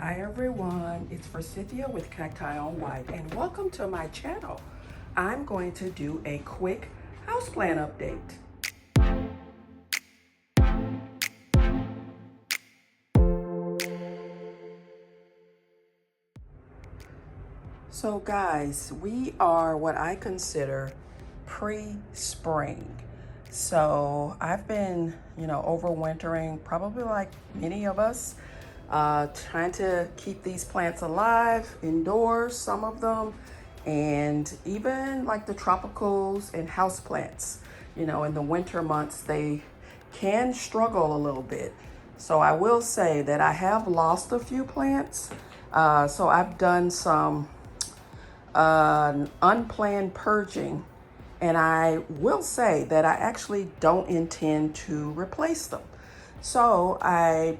Hi everyone, it's Forsythia with CactiOnWhite and welcome to my channel. I'm going to do a quick houseplant update. So guys, we are what I consider pre-spring. So I've been, overwintering, probably like many of us, trying to keep these plants alive indoors, some of them, and even like the tropicals and house plants. In the winter months, they can struggle a little bit. So I will say that I have lost a few plants. So I've done some unplanned purging, and I will say that I actually don't intend to replace them. So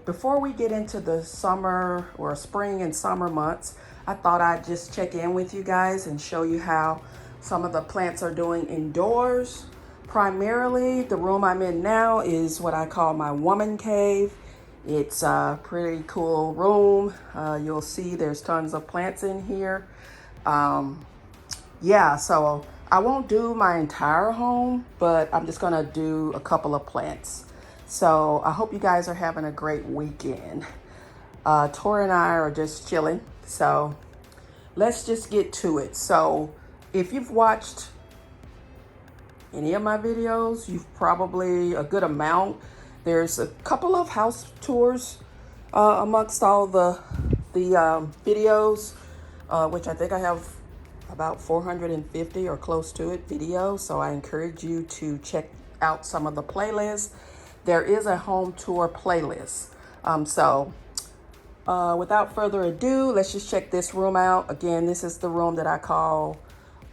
before we get into the summer or spring and summer months, I thought I'd just check in with you guys and show you how some of the plants are doing indoors. Primarily, the room I'm in now is what I call my woman cave. It's a pretty cool room. You'll see there's tons of plants in here. So I won't do my entire home, but I'm just gonna do a couple of plants. So I hope you guys are having a great weekend. Tori and I are just chilling, so let's just get to it. So if you've watched any of my videos, you've probably a good amount. There's a couple of house tours amongst all the videos, which I think I have about 450 or close to it videos. So I encourage you to check out some of the playlists. There is a home tour playlist. Without further ado, let's just check this room out. Again, this is the room that I call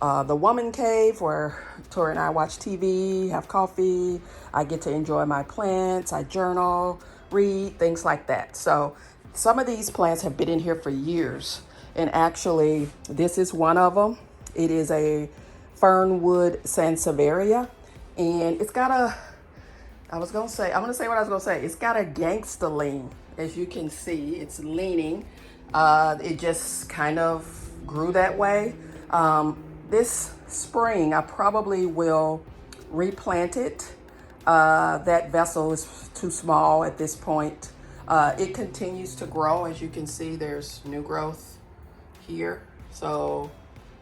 the woman cave, where Tori and I watch TV, have coffee. I get to enjoy my plants. I journal, read, things like that. So some of these plants have been in here for years. And actually, this is one of them. It is a Fernwood Sansevieria. And it's got I'm going to say what I was going to say. It's got a gangsta lean. As you can see, it's leaning. It just kind of grew that way. This spring, I probably will replant it. That vessel is too small at this point. It continues to grow. As you can see, there's new growth here. So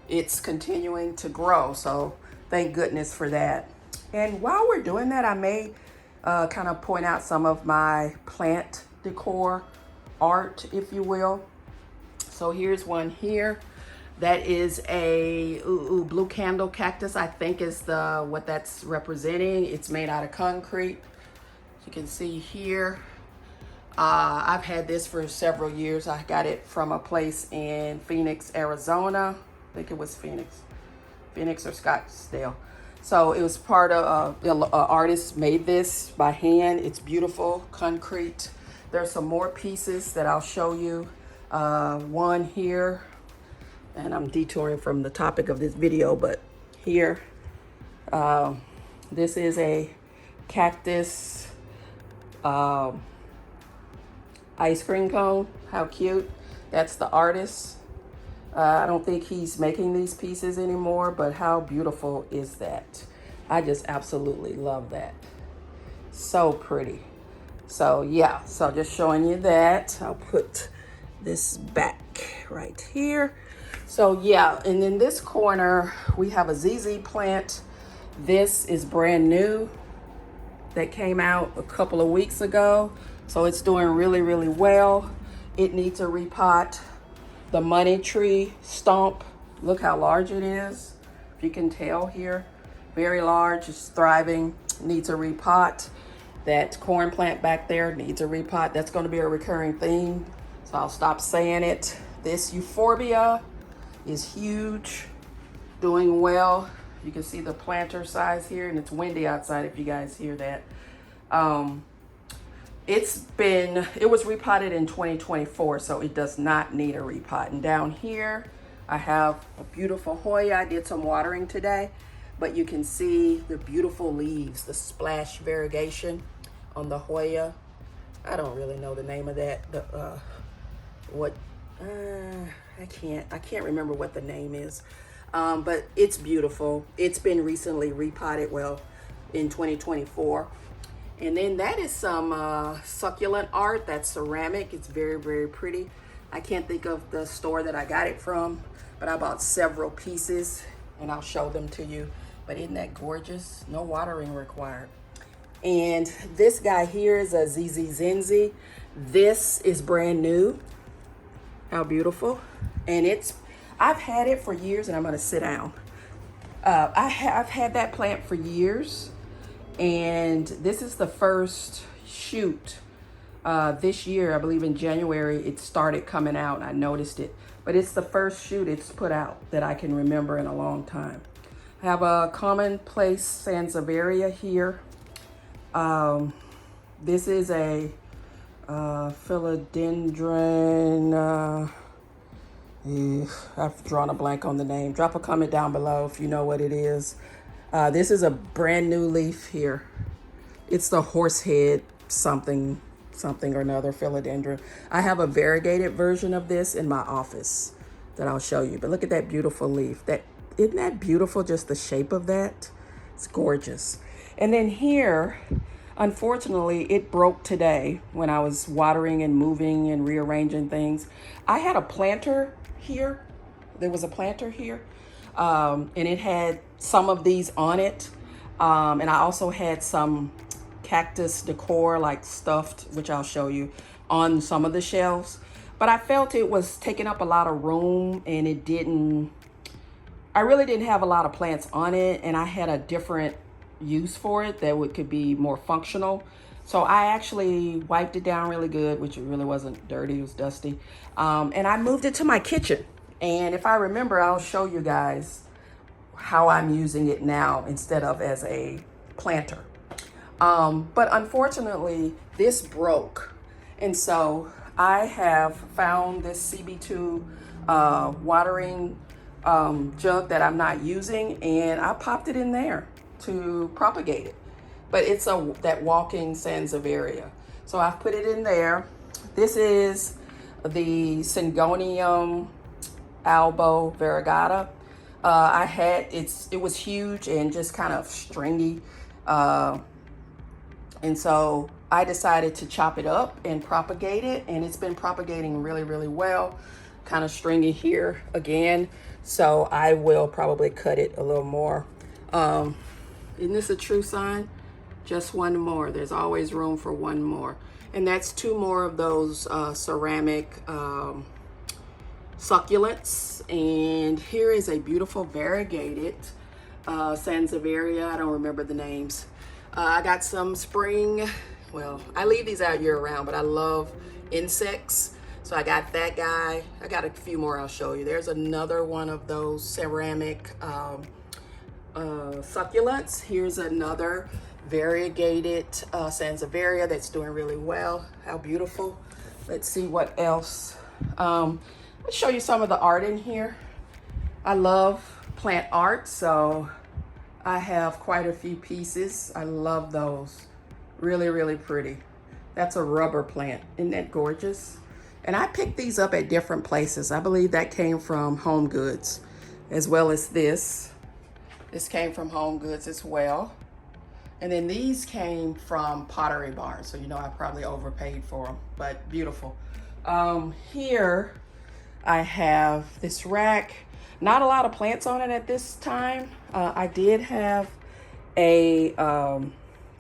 it's continuing to grow. So thank goodness for that. And while we're doing that, I may kind of point out some of my plant decor art, if you will. So here's one here. That is a blue candle cactus, I think is what that's representing. It's made out of concrete. You can see here. I've had this for several years. I got it from a place in Phoenix, Arizona. I think it was Phoenix or Scottsdale. So it was part of an artist made this by hand. It's beautiful, concrete. There's some more pieces that I'll show you. One here, and I'm detouring from the topic of this video, but here, this is a cactus ice cream cone. How cute. That's the artist. I don't think he's making these pieces anymore, but how beautiful is that? I just absolutely love that. So pretty. So yeah, so just showing you that. I'll put this back right here. So yeah, and in this corner, we have a ZZ plant. This is brand new. That came out a couple of weeks ago. So it's doing really, really well. It needs a repot. The money tree stump, look how large it is. If you can tell here, very large, it's thriving, needs a repot. That corn plant back there needs a repot. That's gonna be a recurring theme, so I'll stop saying it. This euphorbia is huge, doing well. You can see the planter size here, and it's windy outside if you guys hear that. It was repotted in 2024, so it does not need a repot. And down here, I have a beautiful Hoya. I did some watering today, but you can see the beautiful leaves, the splash variegation on the Hoya. I don't really know the name of that. what, I can't remember what the name is. But it's beautiful. It's been recently repotted, well, in 2024. And then that is some succulent art. That's ceramic. It's very, very pretty. I can't think of the store that I got it from, but I bought several pieces and I'll show them to you. But isn't that gorgeous? No watering required. And this guy here is a ZZ Zenzi. This is brand new. How beautiful. And I've had it for years, and I'm gonna sit down. I've had that plant for years, and this is the first shoot. This year, I believe in January, it started coming out, and I noticed it. But it's the first shoot it's put out that I can remember in a long time. I have a commonplace Sansevieria here. This is a philodendron. I've drawn a blank on the name. Drop a comment down below if you know what it is. This is a brand new leaf here. It's the horsehead something or another philodendron. I have a variegated version of this in my office that I'll show you. But look at that beautiful leaf. Isn't that beautiful? Just the shape of that. It's gorgeous. And then here, unfortunately, it broke today when I was watering and moving and rearranging things. I had a planter here. There was a planter here, and it had some of these on it. And I also had some cactus decor, like stuffed, which I'll show you, on some of the shelves. But I felt it was taking up a lot of room, and I really didn't have a lot of plants on it, and I had a different use for it that could be more functional. So I actually wiped it down really good, which it really wasn't dirty, it was dusty. And I moved it to my kitchen. And if I remember, I'll show you guys how I'm using it now instead of as a planter. But unfortunately, this broke. And so I have found this CB2 watering jug that I'm not using, and I popped it in there to propagate it. But it's that walking Sansevieria. So I've put it in there. This is the Syngonium albo variegata. It was huge and just kind of stringy. And so I decided to chop it up and propagate it, and it's been propagating really, really well. Kind of stringy here again. So I will probably cut it a little more. Isn't this a true sign? Just one more. There's always room for one more. And that's two more of those ceramic succulents. And here is a beautiful variegated Sansevieria. I don't remember the names. I got some spring. Well, I leave these out year round, but I love insects. So I got that guy. I got a few more I'll show you. There's another one of those ceramic succulents. Here's another variegated Sansevieria that's doing really well. How beautiful. Let's see what else. Let's show you some of the art in here. I love plant art, so I have quite a few pieces. I love those. Really, really pretty. That's a rubber plant. Isn't that gorgeous? And I picked these up at different places. I believe that came from Home Goods, as well as this. This came from Home Goods as well. And then these came from Pottery Barn. So, you know, I probably overpaid for them, but beautiful. Here I have this rack. Not a lot of plants on it at this time. I did have a,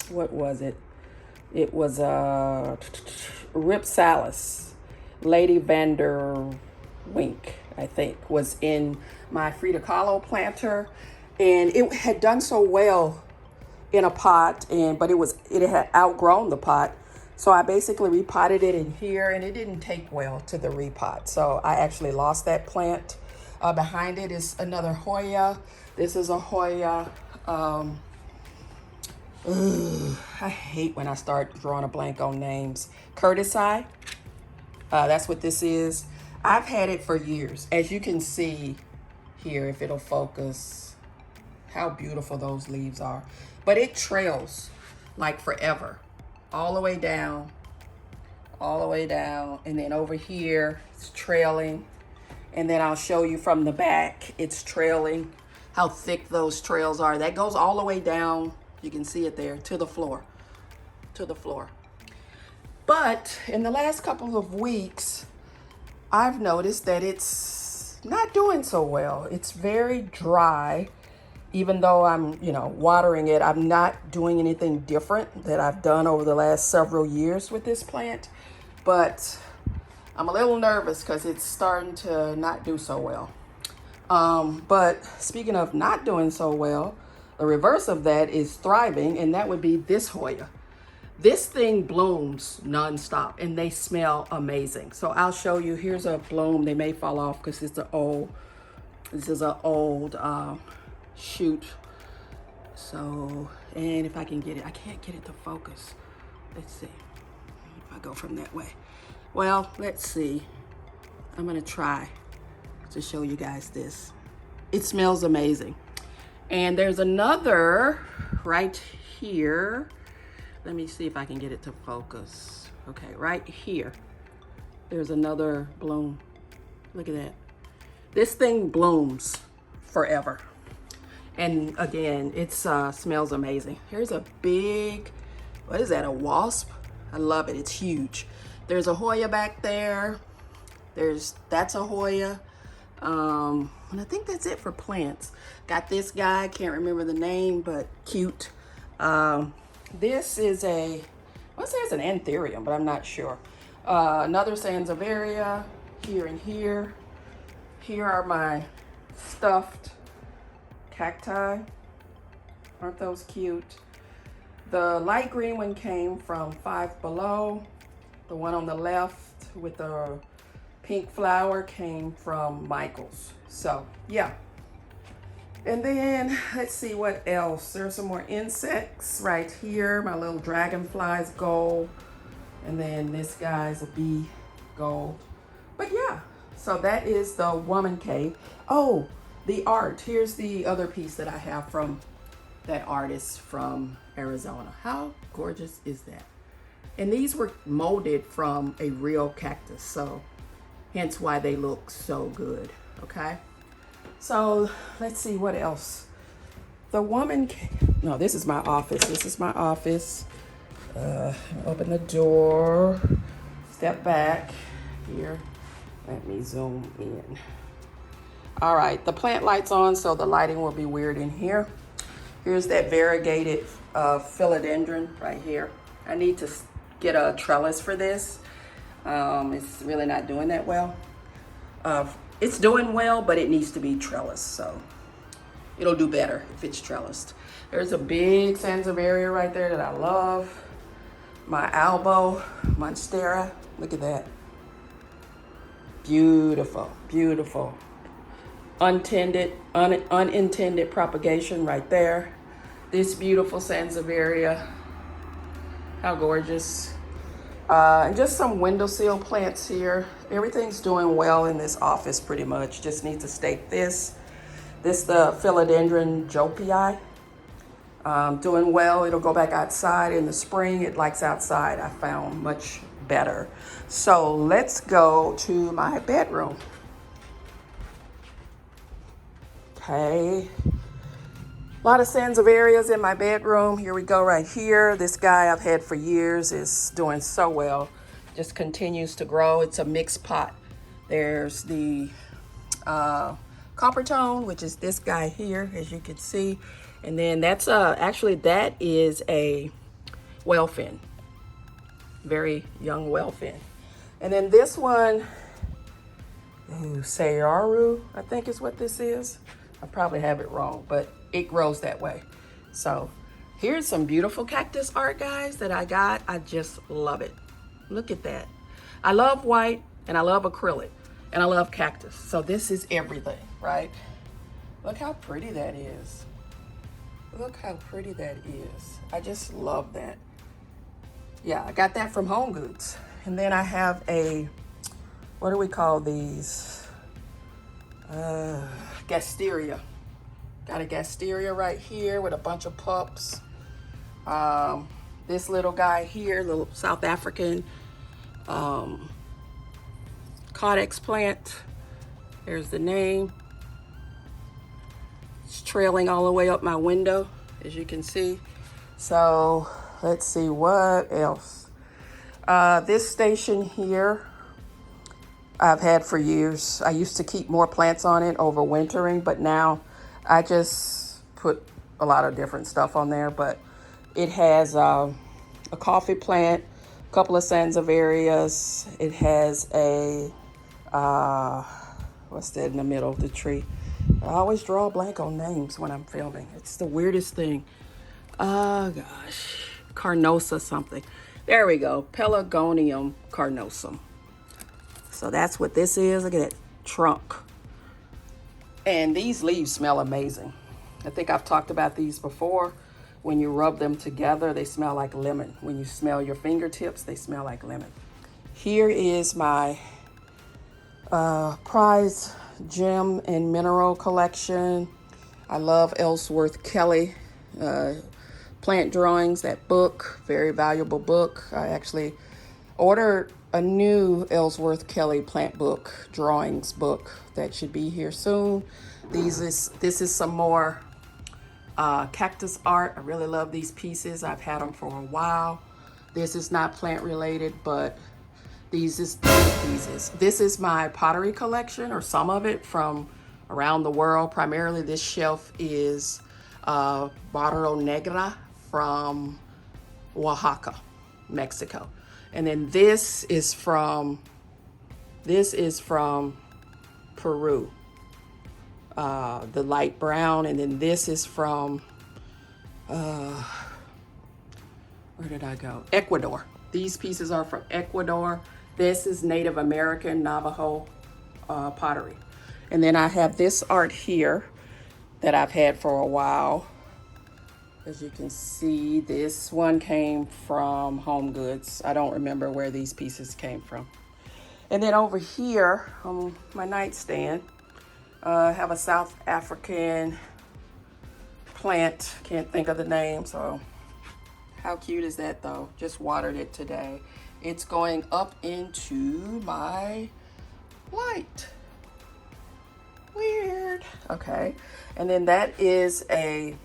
what was it? It was a Ripsalis. Lady Vander Wink, I think, was in my Frida Kahlo planter. And it had done so well in a pot, but it had outgrown the pot. So I basically repotted it in here, and it didn't take well to the repot. So I actually lost that plant. Behind it is another Hoya. This is a Hoya. I hate when I start drawing a blank on names. Curtisi. That's what this is. I've had it for years. As you can see here, if it'll focus, how beautiful those leaves are. But it trails like forever, all the way down all the way down. And then over here, it's trailing. And then I'll show you from the back, it's trailing, how thick those trails are. That goes all the way down, you can see it there, to the floor, But in the last couple of weeks, I've noticed that it's not doing so well. It's very dry. Even though I'm, watering it, I'm not doing anything different that I've done over the last several years with this plant. But I'm a little nervous because it's starting to not do so well. But speaking of not doing so well, the reverse of that is thriving, and that would be this Hoya. This thing blooms nonstop, and they smell amazing. So I'll show you. Here's a bloom. They may fall off because this is an old shoot. So, and if I can get it, I can't get it to focus. Let's see if I go from that way. Well, let's see. I'm gonna try to show you guys this. It smells amazing. And there's another right here. Let me see if I can get it to focus. Okay, right here. There's another bloom. Look at that. This thing blooms forever. And again, it smells amazing. Here's a big, what is that, a wasp? I love it, it's huge. There's a Hoya back there. That's a Hoya. And I think that's it for plants. Got this guy, can't remember the name, but cute. This is I want to say it's an anthurium, but I'm not sure. Another Sansevieria here and here. Here are my stuffed cacti. Aren't those cute? The light green one came from Five Below. The one on the left with the pink flower came from Michael's. So yeah. And then let's see what else. There's some more insects right here. My little dragonflies gold. And then this guy's a bee gold. But yeah, so that is the woman cave. Oh, the art. Here's the other piece that I have from that artist from Arizona. How gorgeous is that? And these were molded from a real cactus, so hence why they look so good, okay? So let's see what else. The woman cave. No, this is my office. This is my office. Open the door, step back here. Let me zoom in. All right, the plant light's on, so the lighting will be weird in here. Here's that variegated philodendron right here. I need to get a trellis for this. It's really not doing that well. It's doing well, but it needs to be trellis, so it'll do better if it's trellised. There's a big Sansevieria right there that I love. My Albo Monstera, look at that. Beautiful, beautiful. Unintended propagation right there. This beautiful Sansevieria, how gorgeous. And just some windowsill plants here. Everything's doing well in this office pretty much. Just need to stake this. This the philodendron jopii. Doing well. It'll go back outside in the spring. It likes outside, I found much better. So let's go to my bedroom. Okay. A lot of Sansevierias in my bedroom. Here we go right here. This guy I've had for years is doing so well. Just continues to grow. It's a mixed pot. There's the copper tone, which is this guy here, as you can see. And then that's actually that is a wellfin. Very young wellfin. And then this one, Sayaru, I think is what this is. I probably have it wrong, but it grows that way. So here's some beautiful cactus art, guys, that I got. I just love it. Look at that. I love white and I love acrylic and I love cactus. So this is everything, right? Look how pretty that is. Look how pretty that is. I just love that. Yeah, I got that from Home Goods. And then I have a, what do we call these? Gasteria. Got a Gasteria right here with a bunch of pups. This little guy here, little South African Codex plant. There's the name. It's trailing all the way up my window, as you can see. So let's see what else. This station here, I've had for years. I used to keep more plants on it over wintering, but now I just put a lot of different stuff on there. But it has a coffee plant, a couple of sansevierias. It has a, what's that in the middle of the tree? I always draw a blank on names when I'm filming. It's the weirdest thing. Oh gosh, carnosa something. There we go, Pelargonium carnosum. So that's what this is. Look at that trunk. And these leaves smell amazing. I think I've talked about these before. When you rub them together, they smell like lemon. When you smell your fingertips, they smell like lemon. Here is my prize gem and mineral collection. I love Ellsworth Kelly plant drawings, that book, very valuable book. I actually ordered a new Ellsworth Kelly plant book, drawings book, that should be here soon. This is some more cactus art. I really love these pieces. I've had them for a while. This is not plant related, but these pieces. This is my pottery collection, or some of it, from around the world. Primarily this shelf is Barro Negra from Oaxaca, Mexico. And then this is from Peru, the light brown. And then this is from, where did I go? Ecuador. These pieces are from Ecuador. This is Native American Navajo pottery. And then I have this art here that I've had for a while. As you can see, this one came from Home Goods. I don't remember where these pieces came from. And then over here on my nightstand, I have a South African plant. Can't think of the name, so how cute is that though? Just watered it today. It's going up into my light. Weird. Okay. And then that is a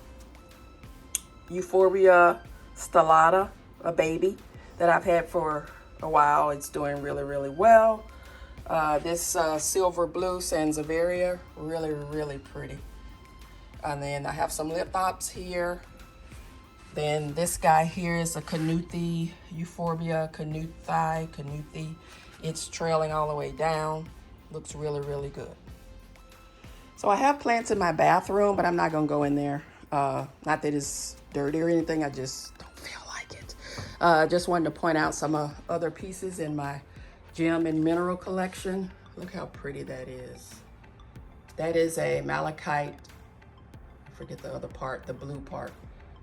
Euphorbia stellata, a baby that I've had for a while. It's doing really, really well. This silver blue Sansevieria, really, really pretty. And then I have some lithops here. Then this guy here is a Canuthi, Euphorbia Canuthi. It's trailing all the way down. Looks really, really good. So I have plants in my bathroom, but I'm not gonna go in there. Not that it's dirty or anything, I just don't feel like it. Just wanted to point out some other pieces in my gem and mineral collection. Look how pretty that is. That is a malachite, I forget the other part, the blue part.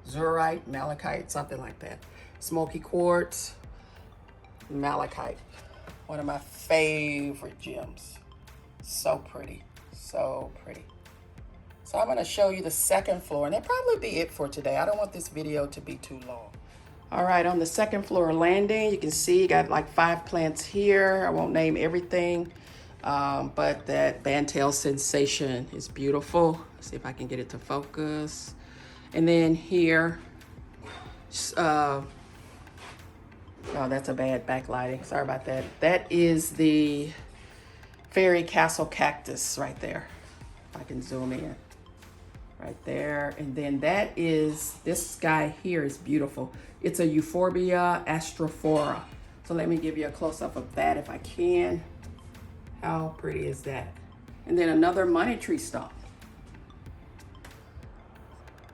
Zurite, malachite, something like that. Smoky quartz, malachite. One of my favorite gems. So pretty, so pretty. So I'm gonna show you the second floor, and that'll probably be it for today. I don't want this video to be too long. All right, on the second floor landing, you can see you got like 5 plants here. I won't name everything, but that Bantail Sensation is beautiful. Let's see if I can get it to focus. And then here, oh, that's a bad backlighting. Sorry about that. That is the Fairy Castle Cactus right there. If I can zoom in. Right there. And then that is, this guy here is beautiful. It's a Euphorbia astrophora. So let me give you a close-up of that if I can. How pretty is that? And then another money tree stump.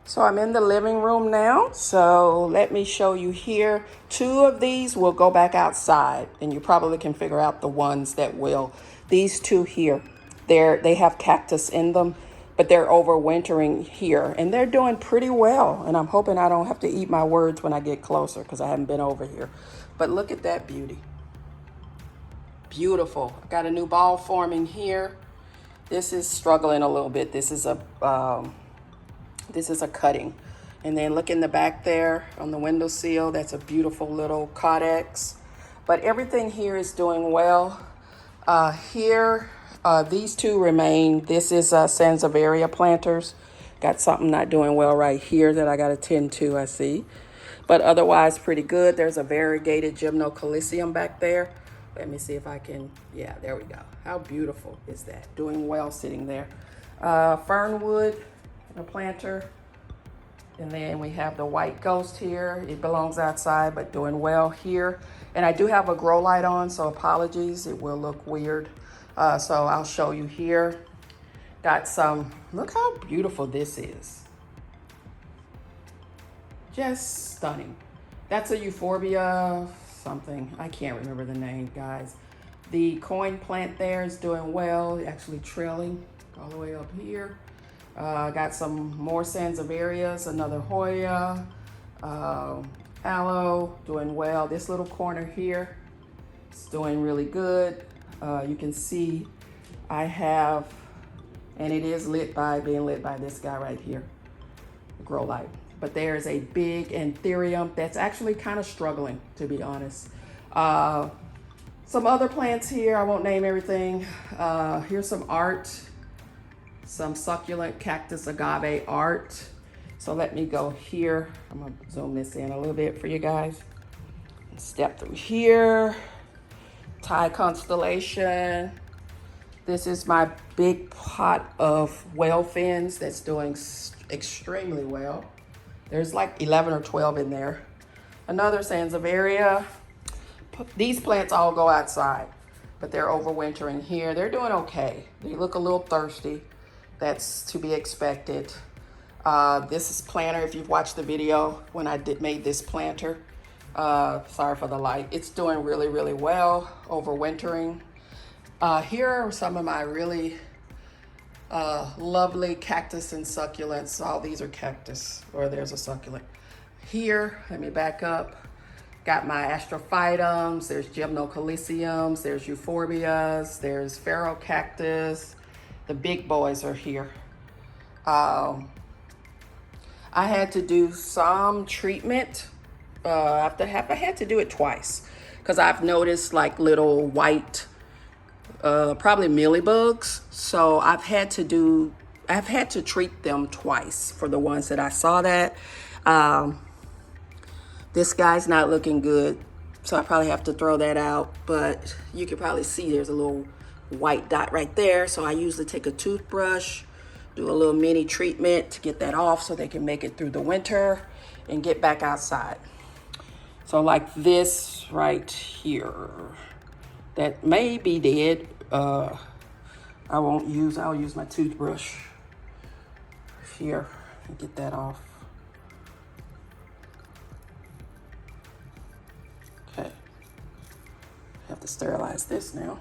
So I'm in the living room now. So let me show you here. 2 of these will go back outside, and you probably can figure out the ones that will. These 2 here, they have cactus in them, but they're overwintering here, and they're doing pretty well. And I'm hoping I don't have to eat my words when I get closer, because I haven't been over here. But look at that beauty. Beautiful. I've got a new ball forming here. This is struggling a little bit. This is a cutting. And then look in the back there on the windowsill. That's a beautiful little Codex. But everything here is doing well. Here, these two remain. This is Sansevieria planters. Got something not doing well right here that I got to tend to, I see. But otherwise, pretty good. There's a variegated gymnocalycium back there. Let me see if I can, yeah, there we go. How beautiful is that? Doing well sitting there. Fernwood, a planter. And then we have the white ghost here. It belongs outside, but doing well here. And I do have a grow light on, so apologies. It will look weird. So I'll show you here. Got some, look how beautiful this is. Just stunning. That's a euphorbia something. I can't remember the name, guys. The coin plant there is doing well, actually trailing all the way up here. Got some more Sansevierias, another Hoya, aloe, doing well. This little corner here is doing really good. You can see I have, and it is being lit by this guy right here, the grow light. But there's a big anthurium that's actually kind of struggling, to be honest. Some other plants here, I won't name everything. Here's some art, some succulent cactus agave art. So let me go here. I'm gonna zoom this in a little bit for you guys. Step through here. Thai constellation. This is my big pot of whale fins that's doing extremely well. There's like 11 or 12 in there. Another Sansevieria. These plants all go outside, but they're overwintering here. They're doing okay. They look a little thirsty. That's to be expected. This is planter. If you've watched the video when I made this planter, sorry for the light. It's doing really, really well, overwintering. Here are some of my really lovely cactus and succulents. All these are cactus, or there's a succulent. Here, let me back up. Got my astrophytums, there's gymnocalyciums, there's euphorbias, there's ferrocactus. The big boys are here. I had to do some treatment. I had to do it twice because I've noticed like little white, probably mealybugs. So I've had to treat them twice for the ones that I saw that. This guy's not looking good, so I probably have to throw that out, but you can probably see there's a little white dot right there. So I usually take a toothbrush, do a little mini treatment to get that off so they can make it through the winter and get back outside. So like this right here, that may be dead. I'll use my toothbrush here and get that off. Okay, have to sterilize this now.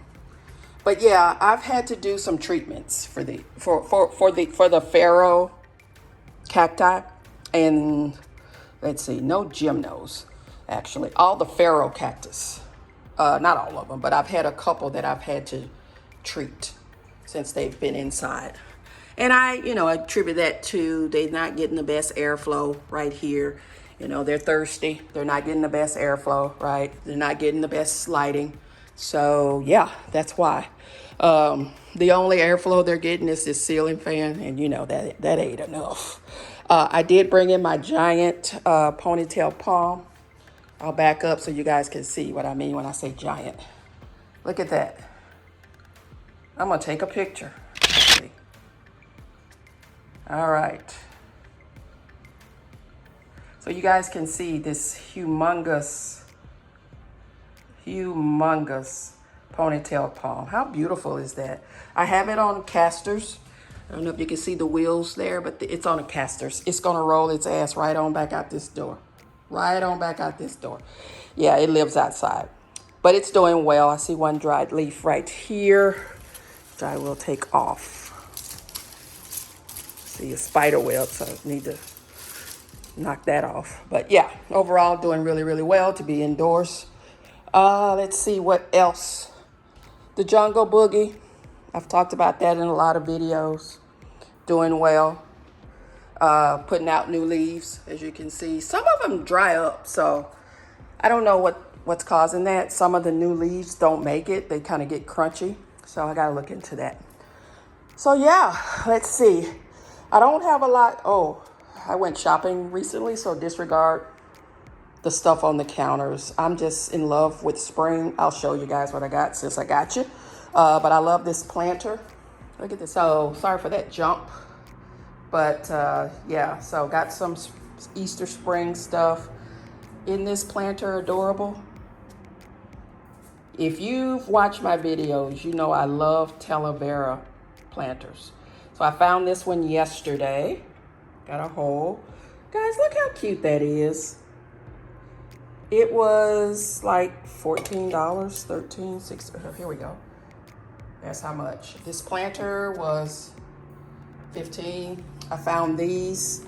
But yeah, I've had to do some treatments for the pharaoh cacti, and let's see, no gymnos actually. All the pharaoh cactus, not all of them, but I've had a couple that I've had to treat since they've been inside. And I attribute that to they not getting the best airflow right here. They're thirsty. They're not getting the best airflow, right? They're not getting the best lighting. So yeah, that's why. The only airflow they're getting is this ceiling fan, and that ain't enough. I did bring in my giant ponytail palm. I'll back up so you guys can see what I mean when I say giant. Look at that. I'm gonna take a picture. All right. So you guys can see this humongous ponytail palm. How beautiful is that? I have it on casters. I don't know if you can see the wheels there, but it's on a casters. It's gonna roll its ass right on back out this door. Right on back out this door. Yeah, it lives outside, but it's doing well. I see one dried leaf right here, which I will take off. See a spider web, so I need to knock that off. But yeah, overall doing really, really well to be indoors. Let's see what else. The jungle boogie. I've talked about that in a lot of videos. Doing well. Putting out new leaves, as you can see. Some of them dry up, so I don't know what's causing that. Some of the new leaves don't make it. They kind of get crunchy. So I got to look into that. So yeah, let's see. I don't have a lot. Oh, I went shopping recently, so disregard the stuff on the counters. I'm just in love with spring. I'll show you guys what I got since I got you. But I love this planter. Look at this. So sorry for that jump. But yeah, so got some Easter spring stuff. Isn't this planter adorable? If you've watched my videos, you know I love aloe vera planters. So I found this one yesterday. Got a hole. Guys, look how cute that is. It was like $14, $13, $16. Here we go. That's how much. This planter was $15. I found these.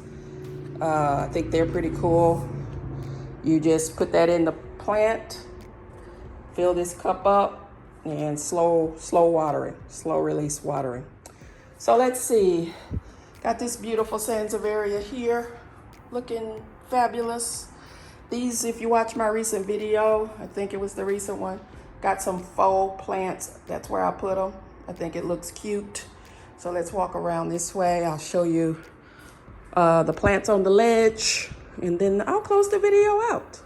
I think they're pretty cool. You just put that in the plant, fill this cup up, and slow watering, slow release watering. So let's see. Got this beautiful Sansevieria here, looking fabulous. These, if you watch my recent video, I think it was the recent one, got some faux plants. That's where I put them. I think it looks cute. So let's walk around this way. I'll show you the plants on the ledge, and then I'll close the video out.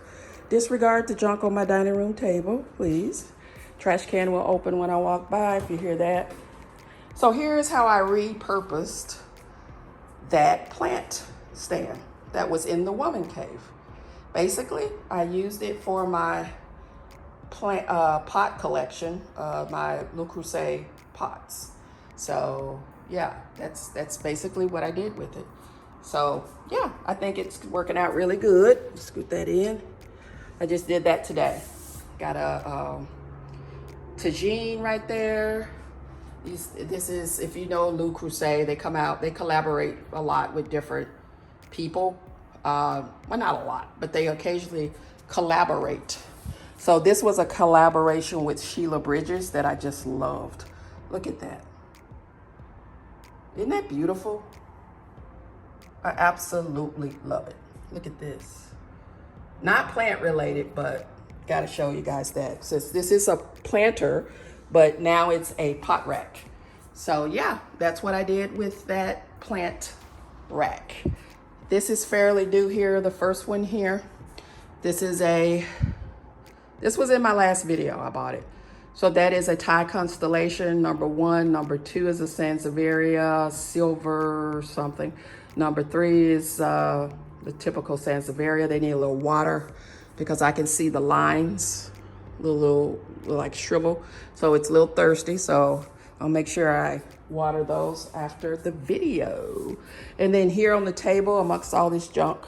Disregard the junk on my dining room table, please. Trash can will open when I walk by, if you hear that. So here's how I repurposed that plant stand that was in the woman cave. Basically, I used it for my plant pot collection, my Le Creuset pots. So yeah, that's basically what I did with it. So yeah, I think it's working out really good. Scoot that in. I just did that today. Got a tagine right there. This is, if you know Le Creuset, they collaborate a lot with different people. Well, not a lot, but they occasionally collaborate. So this was a collaboration with Sheila Bridges that I just loved. Look at that. Isn't that beautiful? I absolutely love it. Look at this. Not plant related, but got to show you guys that. Since this is a planter, but now it's a pot rack. So yeah, that's what I did with that plant rack. This is fairly new here, the first one here. This was in my last video, I bought it. So that is a Thai constellation, number 1. Number 2 is a Sansevieria, silver something. Number 3 is the typical Sansevieria. They need a little water because I can see the lines, little like shrivel. So it's a little thirsty. So I'll make sure I water those after the video. And then here on the table, amongst all this junk,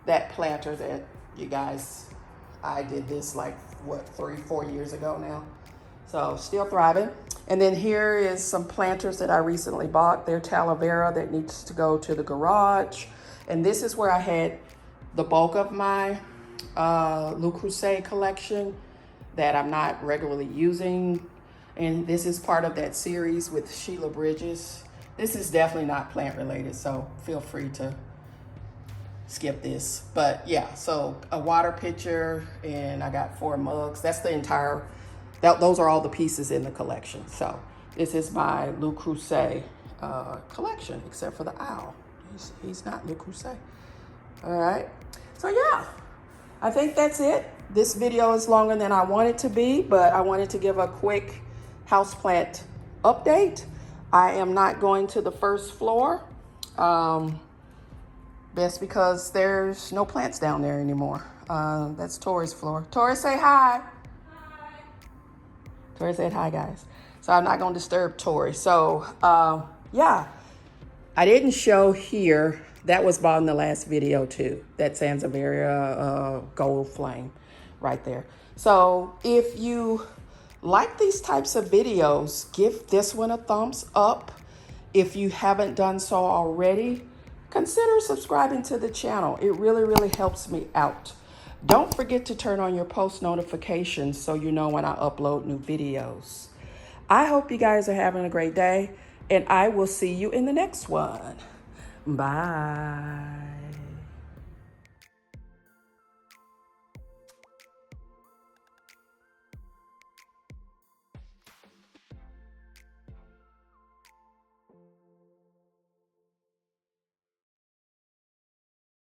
that planter that you guys, I did this like, what, 3-4 years ago now. So still thriving. And then here is some planters that I recently bought. They're aloe vera that needs to go to the garage. And this is where I had the bulk of my Le Creuset collection that I'm not regularly using. And this is part of that series with Sheila Bridges. This is definitely not plant related, so feel free to skip this. But yeah, so a water pitcher, and I got 4 mugs. That's the entire, those are all the pieces in the collection. So this is my Le Creuset collection, except for the owl. He's not Le Creuset. All right, so yeah, I think that's it. This video is longer than I want it to be, but I wanted to give a quick houseplant update. I am not going to the first floor. That's because there's no plants down there anymore. That's Tori's floor. Tori, say hi. Hi. Tori said hi, guys. So I'm not going to disturb Tori. So yeah, I didn't show here. That was bought in the last video too. That Sansevieria gold flame right there. So if you like these types of videos, give this one a thumbs up. If you haven't done so already, consider subscribing to the channel. It really, really helps me out. Don't forget to turn on your post notifications so you know when I upload new videos. I hope you guys are having a great day, and I will see you in the next one. Bye.